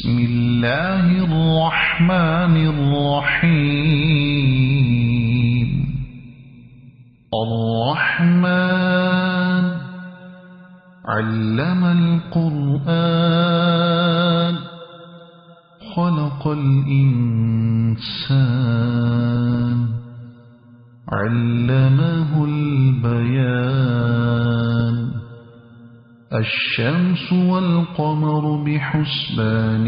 بسم الله الرحمن الرحيم. الرحمن علم القرآن خلق الإنسان علمه البيان. الشمس والقمر بحسبان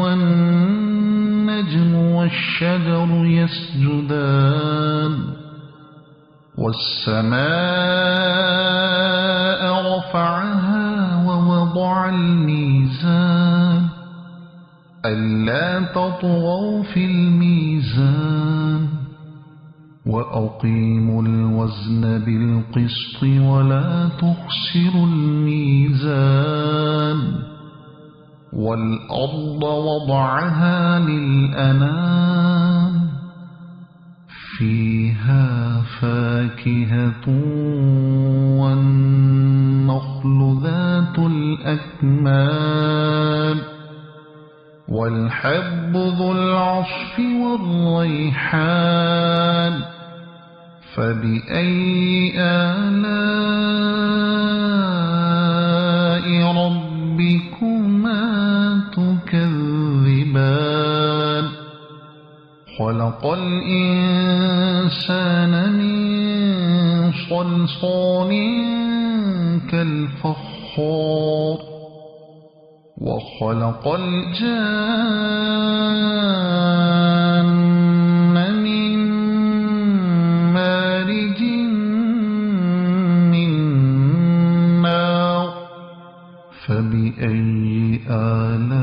والنجم والشجر يسجدان. والسماء رفعها ووضع الميزان ألا تطغوا في الميزان وأقيموا الوزن بالقسط ولا تخسروا الميزان. والأرض وضعها للأنام فيها فاكهة والنخل ذات الأكمام والحب ذو العصف والريحان. فبأي آلاء ربكما تكذبان. خلق الإنسان من صلصال كالفخار وخلق الجان من مارج من نار. فبأي آلاء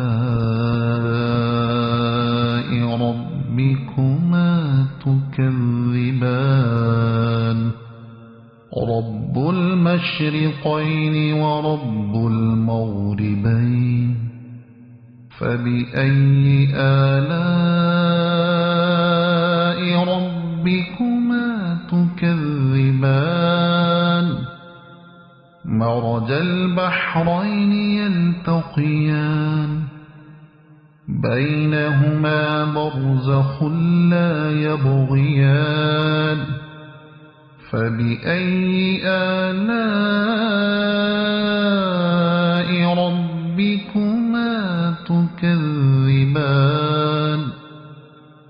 ربكما تكذبان. رب المشرقين ورب المغربين. فبأي آلاء ربكما تكذبان. مرج البحرين يلتقيان بينهما برزخ لا يبغيان. فبأي آلاء ربكما تكذبان.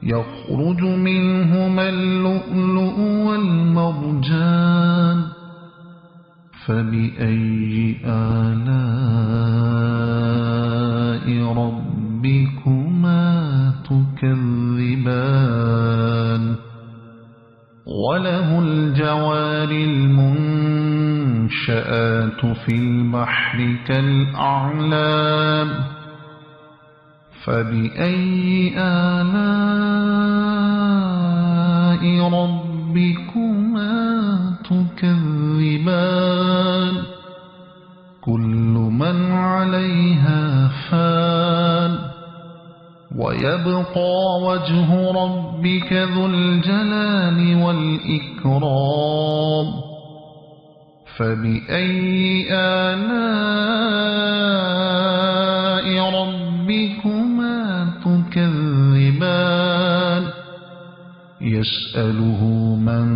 يخرج منهما اللؤلؤ والمرجان. فبأي آلاء ربكما تكذبان. وله الجوار المنشآت في البحر كالأعلام. فبأي آلاء ربكما تكذبان. كل من عليها فان ويبقى وجه ربك ذو الجلال والإكرام. فبأي آلاء ربكما تكذبان. يسأله من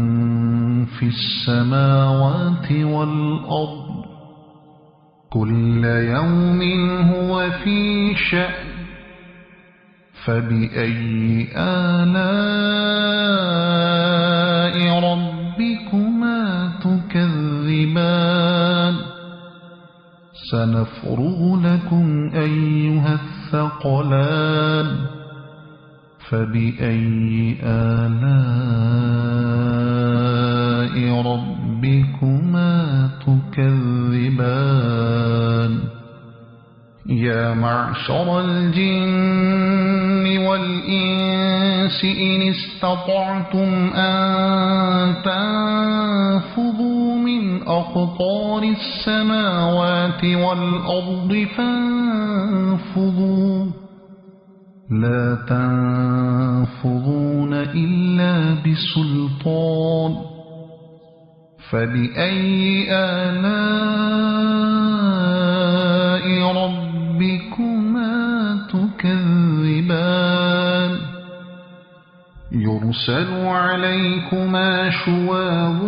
في السماوات والأرض كل يوم هو في شأن. فبأي آلاء ربكما تكذبان. سنفرغ لكم أيها الثقلان. فبأي آلاء ربكما تكذبان. يا معشر الجن والإنس إن استطعتم أن تنفذوا من أقطار السماوات والأرض فانفذوا لا تنفذون إلا بسلطان. فبأي آلاء ربكما يرسل عليكما شواظ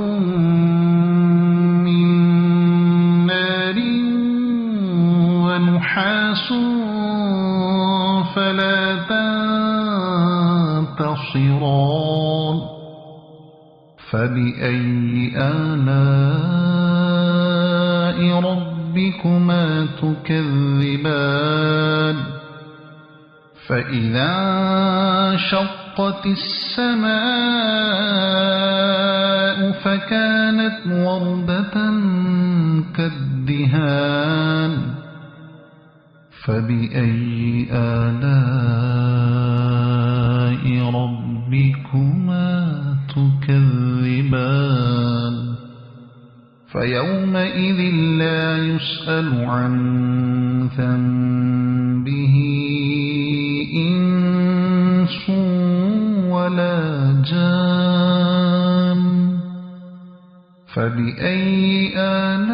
من نار ونحاس فلا تنتصران فبأي آلاء ربكما تكذبان فإذا انشقت السماء فكانت وردة كالدهان فبأي آلاء ربكما تكذبان فيومئذ لا يسأل عن ذنبه إنس ولا جان فبأي آلاء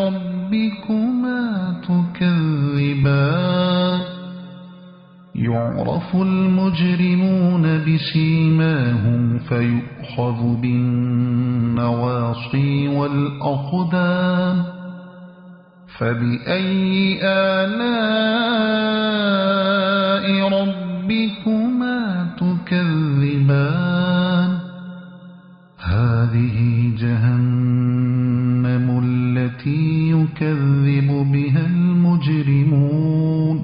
ربكما تكذبان يعرف المجرمون بسيماهم فيؤخذ بالنواصي والأقدام فبأي آلاء ربكما تكذبان هذه جهنم التي يكذب بها المجرمون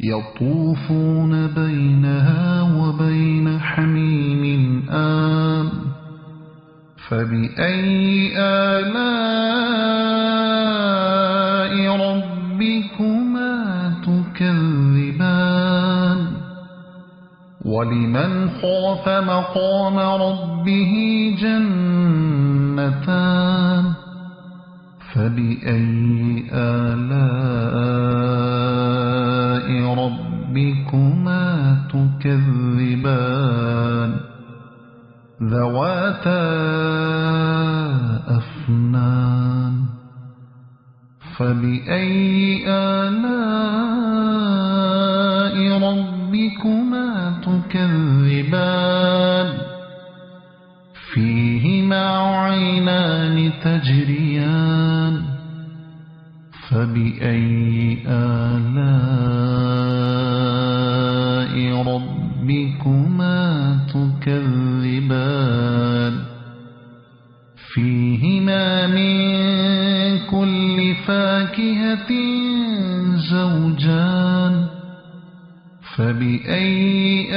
يطوفون بينها وبين حميم آن فبأي آلاء ربكما تكذبان ولمن خاف مقام ربه جنتان فبأي آلاء ربكما تكذبان ذواتا أفنان فبأي آلاء ربكما تكذبان فيهما عينان تجريان فبأي آلاء ربكما تكذبان فيهما من كل فاكهة زوجان فبأي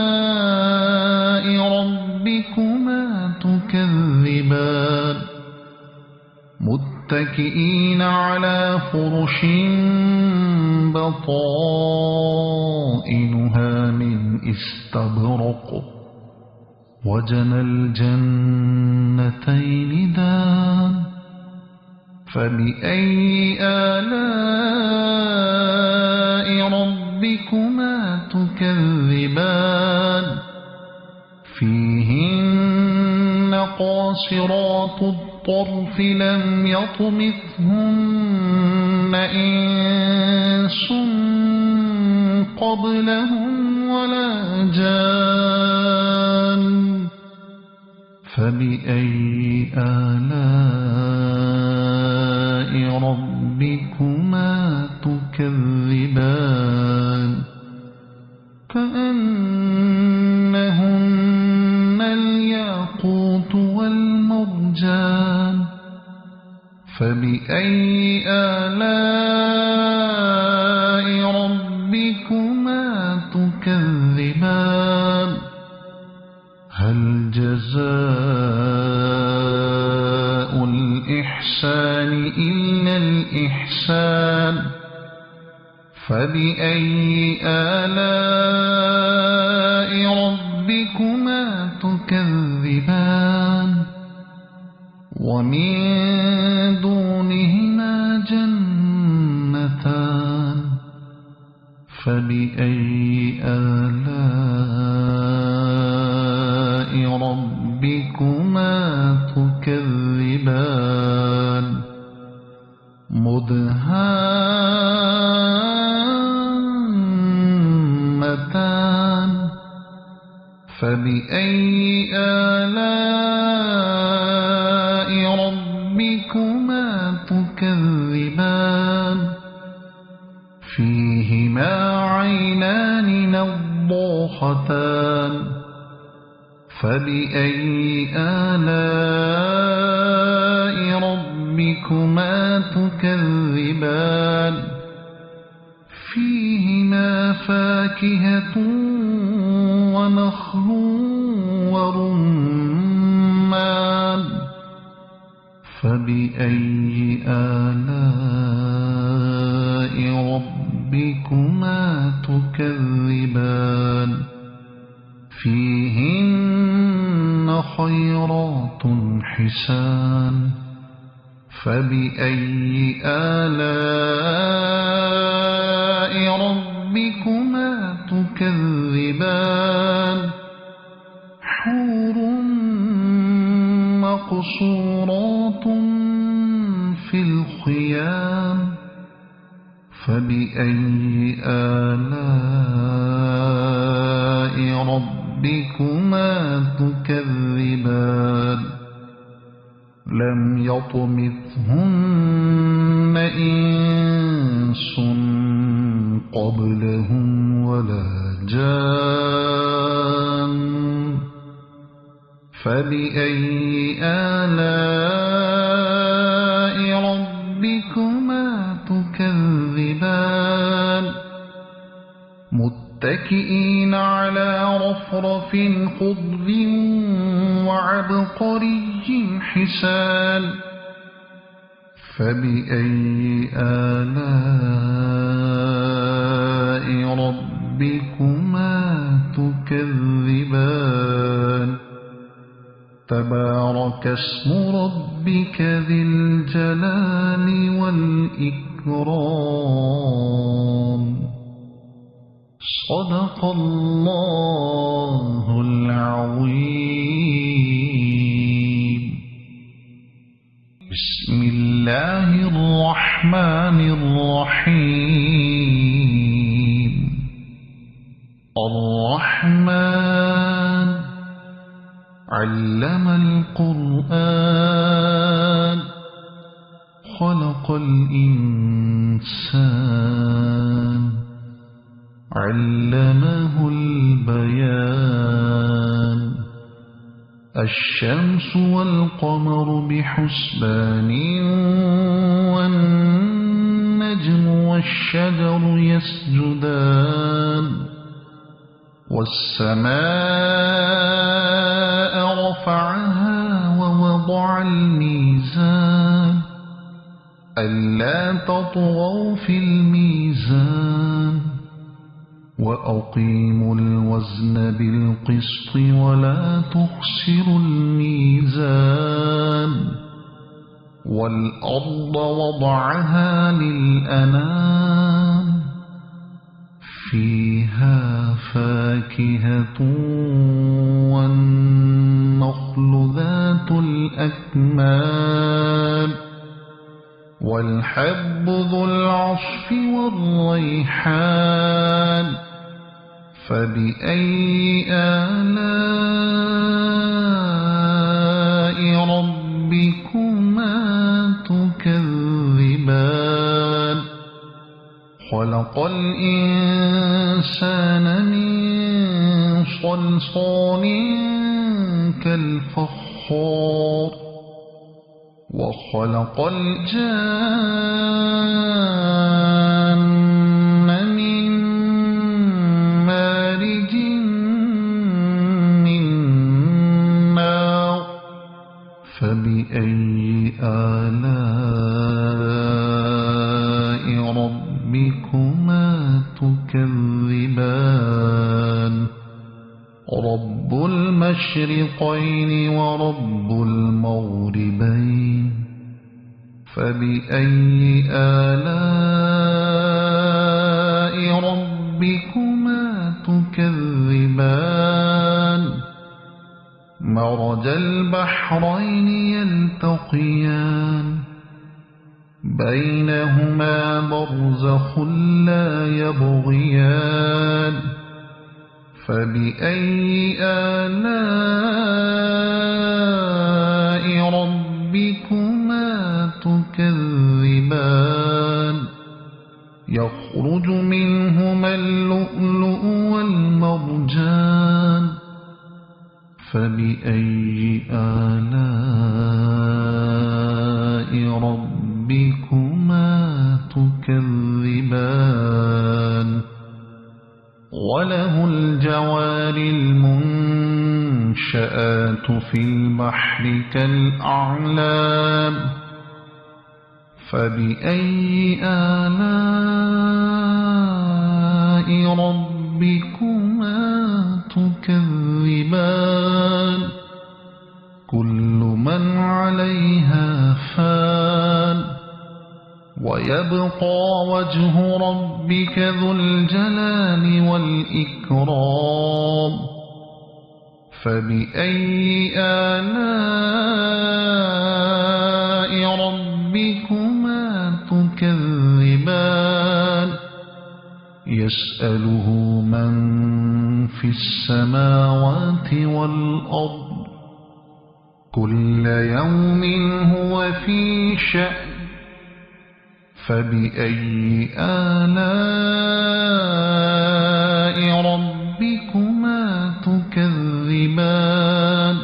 آلاء ربكما تكذبان متكئين على فرش بطائنها من استبرق وجنى الجنتين دان فبأي آلاء ربكما تكذبان فيهن قاصرات الطرف لم يطمثهن إنس قبلهم ولا جان فبأي آلاء ربكما تكذبان كأنهن الياقوت والمرجان فبأي آلاء ربكما تكذبان هل جزاء الإحسان إلا الإحسان فبأي آلاء ربكما تكذبان ومن دونهما جنتان فبأي آلاء ربكما تكذبان فبأي آلاء ربكما تكذبان فيهما عينان نضاختان فبأي آلاء ربكما تكذبان فيهما فاكهة ونخل ورمان فبأي آلاء ربكما تكذبان فيهن خيرات حسان فبأي آلاء ربكما تكذبان حور مقصورات في الخيام فبأي آلاء ربكما تكذبان لم يطمثهن إنس قبلهم ولا جان فبأي آلاء ربكما تكذبان متكئين على رفرف خضر وعبقري حسان فبأي آلاء ربكما تكذبان تبارك اسم ربك ذي الجلال والإكرام صدق الله العظيم بسم الله الرحمن الرحيم الرحمن علم القرآن خلق الإنسان علمه البيان الشمس والقمر بحسبان والنجم والشجر يسجدان والسماء رفعها ووضع الميزان ألا تطغوا في الميزان وأقيموا الوزن بالقسط ولا تخسروا الميزان والأرض وضعها للأنام فيها فاكهة والنخل ذات الأكمام والحب ذو العصف والريحان فبأي آلاء ربكما تكذبان خلق الإنسان من صلصال كالفخار وخلق الجان من مارج من نار فبأي آلاء ربكما تكذبان رب المشرقين ورب المغربين فبأي آلاء ربكما تكذبان مرج البحرين يلتقيان بينهما برزخ لا يبغيان فبأي آلاء ربكما تكذبان يخرج منهما اللؤلؤ والمرجان فبأي آلاء ربكما تكذبان وله الجوار المنشآت في البحر كالأعلام فبأي آلاء ربكما تكذبان كل من عليها فان ويبقى وجه ربك ذو الجلال والإكرام فبأي آلاء ربكما تكذبان يسأله من في السماوات والأرض كل يوم هو في شأن فبأي آلاء ربكما تكذبان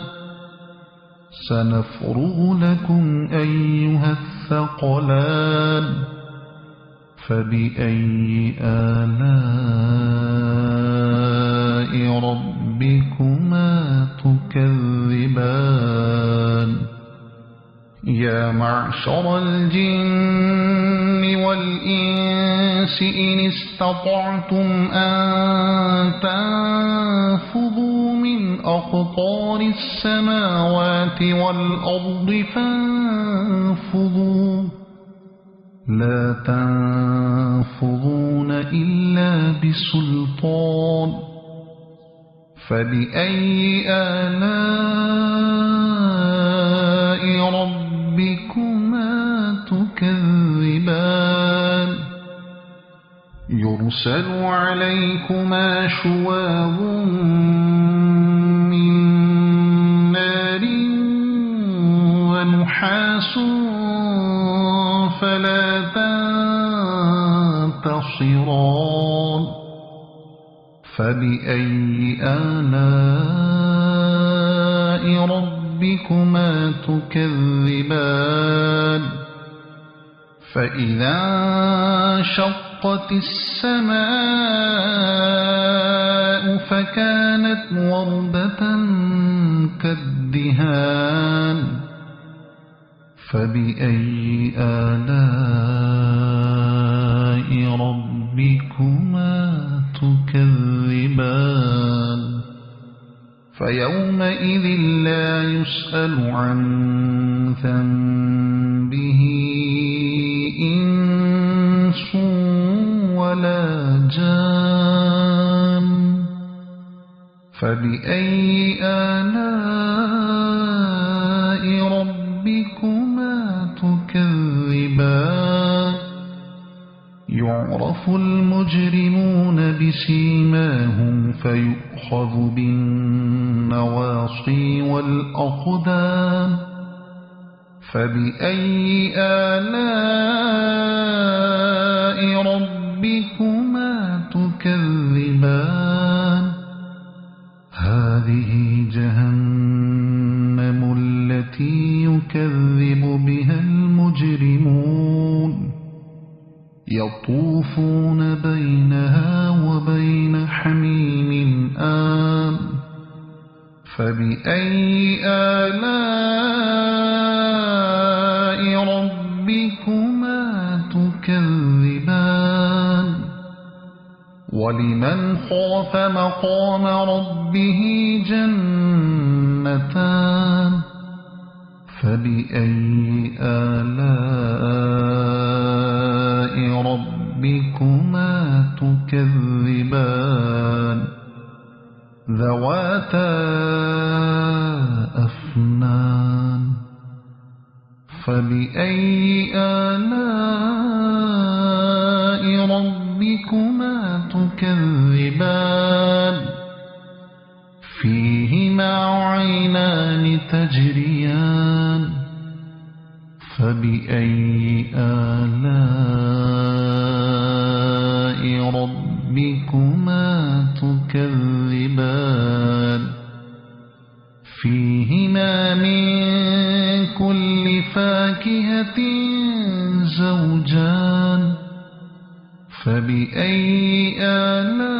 سنفرغ لكم أيها الثقلان فبأي آلاء ربكما تكذبان يا معشر الجن والإنس إن استطعتم أن تنفذوا من أقطار السماوات والأرض فانفذوا لا تنفذون إلا بسلطان فبأي آلاء ربكما تكذبان يرسل عليكما شواظ من نار ونحاس فلا تنتصران فبأي آلاء ربكما تكذبان فإذا انشقت السماء فكانت وردة كالدهان فبأي آلاء ربكما تكذبان فيومئذ لا يسأل عن ذنبه إنس ولا جان فبأي آلاء ربكما تكذبان يعرف المجرمون بسيماهم فيؤخذ بالنواصي والأقدام فبأي آلاء ربكما تكذبان هذه جهنم التي يكذب بها المجرمون يطوفون بينها وبين حميم آن فبأي آلاء ربكما تكذبان ولمن خاف مقام ربه جنتان فبأي آلاء ربكما تكذبان ذواتا أفنان فبأي آلاء ربكما تكذبان تجريان فبأي آلاء ربكما تكذبان فيهما من كل فاكهة زوجان فبأي آلاء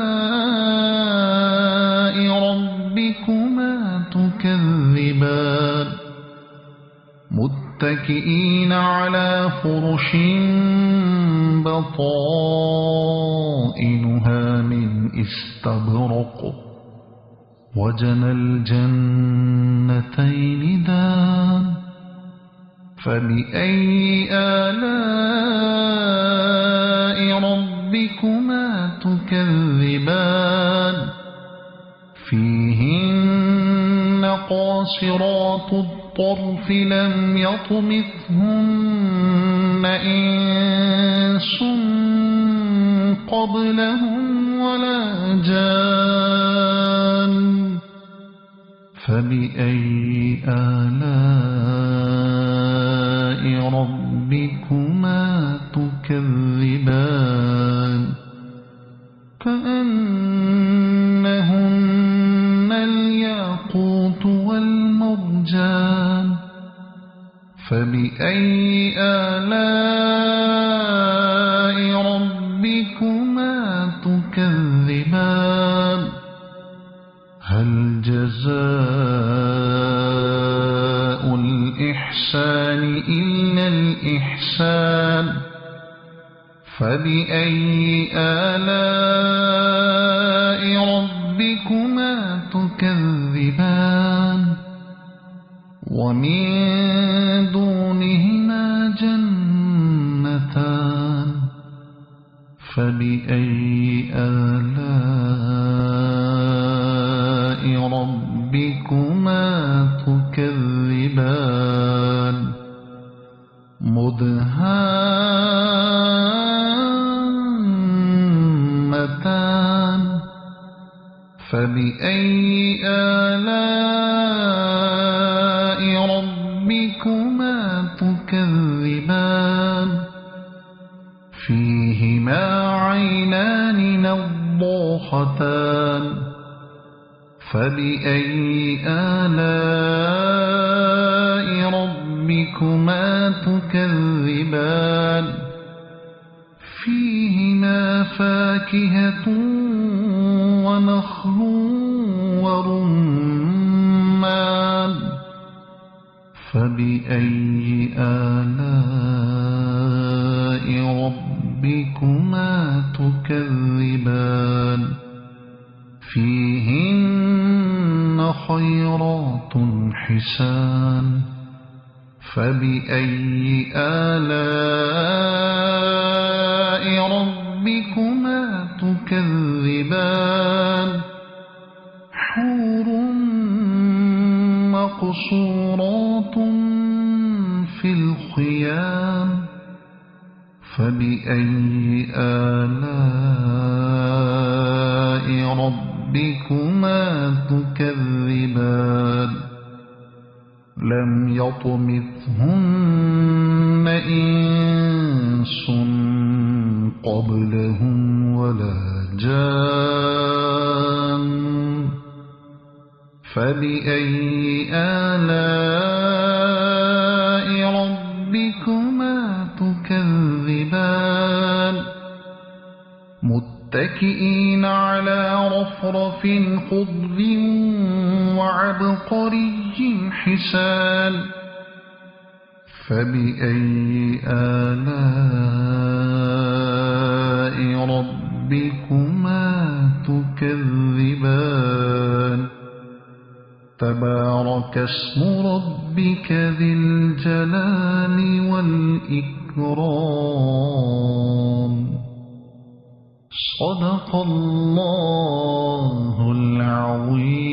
ربكما تكذبان متكئين على فرش بطائنها من استبرق وجنى الجنتين دان فبأي آلاء ربكما تكذبان فيهن قاصرات الطرف لم يطمثهن إنس قبلهم ولا جان فبأي آلاء ربكما تكذبان كأنهن الياقوت والمرجان فبأي آلاء ربكما تكذبان هل جزاء الإحسان إلا الإحسان فبأي آلاء ربكما تكذبان ومن دونهما جنتان فبأي آلاء ربكما تكذبان مدهامتان فبأي آلاء ربكما تكذبان فيهما عينان نضاختان فبأي آلاء ربكما تكذبان فيهما فاكهة ونخل ورمان فبأي آلاء ربكما تكذبان فيهن خيرات حسان فبأي آلاء ربكما تكذبان حور مقصورات في الخيام فبأي آلاء ربكما تكذبان لم يطمثهن إنس قبلهم ولا جان فبأي آلاء ربكما تكذبان متكئين على رفرف خضر وعبقري حسان فبأي آلاء ربكما تكذبان تبارك اسم ربك ذي الجلال والإكرام صدق الله العظيم.